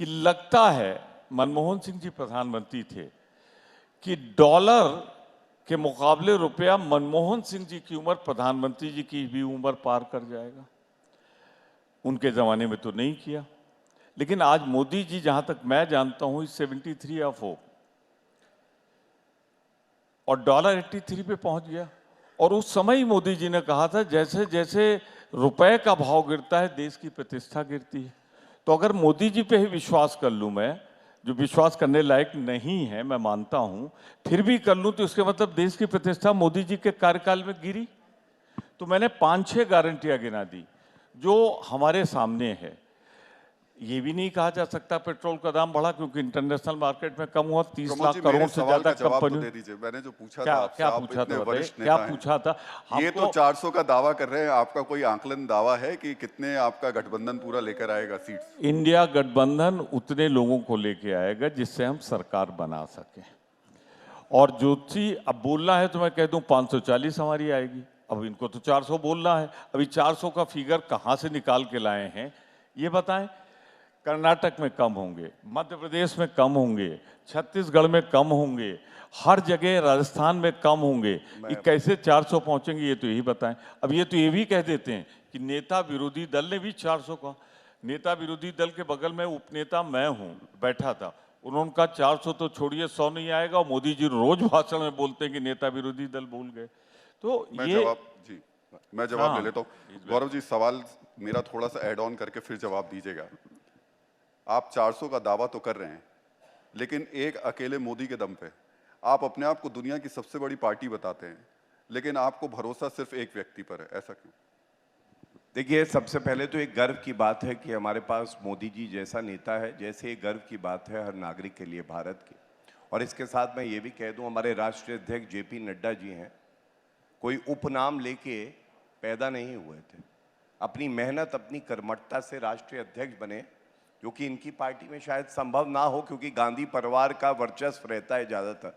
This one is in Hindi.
कि लगता है मनमोहन सिंह जी प्रधानमंत्री थे कि डॉलर के मुकाबले रुपया मनमोहन सिंह जी की उम्र प्रधानमंत्री जी की भी उम्र पार कर जाएगा। उनके जमाने में तो नहीं किया, लेकिन आज मोदी जी जहां तक मैं जानता हूं 73 ऑफ हो और डॉलर 83 पे पहुंच गया। और उस समय ही मोदी जी ने कहा था जैसे जैसे रुपए का भाव गिरता है देश की प्रतिष्ठा गिरती है। तो अगर मोदी जी पे ही विश्वास कर लूं मैं, जो विश्वास करने लायक नहीं है मैं मानता हूं, फिर भी कर लूं तो इसके मतलब देश की प्रतिष्ठा मोदी जी के कार्यकाल में गिरी। तो मैंने 5-6 गारंटियां गिना दी जो हमारे सामने है। ये भी नहीं कहा जा सकता पेट्रोल का दाम बढ़ा क्योंकि इंटरनेशनल मार्केट में कम हुआ, 30 प्रमोद लाख जी, करोड़ मेरे से सवाल ज्यादा का जवाब तो कंपनी। दे दीजिए। मैंने जो पूछा क्या था आपसे, क्या आप पूछा इतने था बताइए, वरिष्ठ क्या नेता हैं। पूछा था ये हमको? तो 400 का दावा कर रहे हैं, आपका कोई आंकलन दावा है कि कितने आपका गठबंधन पूरा लेकर आएगा सीट्स? इंडिया गठबंधन उतने लोगों को लेके आएगा जिससे हम सरकार बना सके। और ज्योति अब बोलना है तो मैं कह दूं 540 हमारी आएगी। अब इनको तो 400 बोलना है, अभी 400 का फिगर कहां से निकाल के लाए हैं ये बताएं। कर्नाटक में कम होंगे, मध्य प्रदेश में कम होंगे, छत्तीसगढ़ में कम होंगे, हर जगह राजस्थान में कम होंगे। ये कैसे 400 पहुंचेंगे ये तो यही बताएं। अब ये तो ये भी कह देते हैं कि नेता विरोधी दल ने भी 400 का, नेता विरोधी दल के बगल में उपनेता मैं हूं बैठा था, उन्होंने कहा 400 तो छोड़िए 100 नहीं आएगा। और मोदी जी रोज भाषण में बोलते हैं कि नेता विरोधी दल भूल गए। तो मैं जवाब ले लेता हूँ। गौरव जी, सवाल मेरा थोड़ा सा ऐड ऑन करके फिर जवाब दीजिएगा। आप 400 का दावा तो कर रहे हैं, लेकिन एक अकेले मोदी के दम पे आप अपने आप को दुनिया की सबसे बड़ी पार्टी बताते हैं, लेकिन आपको भरोसा सिर्फ एक व्यक्ति पर है, ऐसा क्यों? देखिए, सबसे पहले तो एक गर्व की बात है कि हमारे पास मोदी जी जैसा नेता है, जैसे एक गर्व की बात है हर नागरिक के लिए भारत की। और इसके साथ मैं ये भी कह दूं, हमारे राष्ट्रीय अध्यक्ष जेपी नड्डा जी हैं, कोई उपनाम लेके पैदा नहीं हुए थे। अपनी मेहनत, अपनी कर्मठता से राष्ट्रीय अध्यक्ष बने, जो कि इनकी पार्टी में शायद संभव ना हो, क्योंकि गांधी परिवार का वर्चस्व रहता है ज़्यादातर।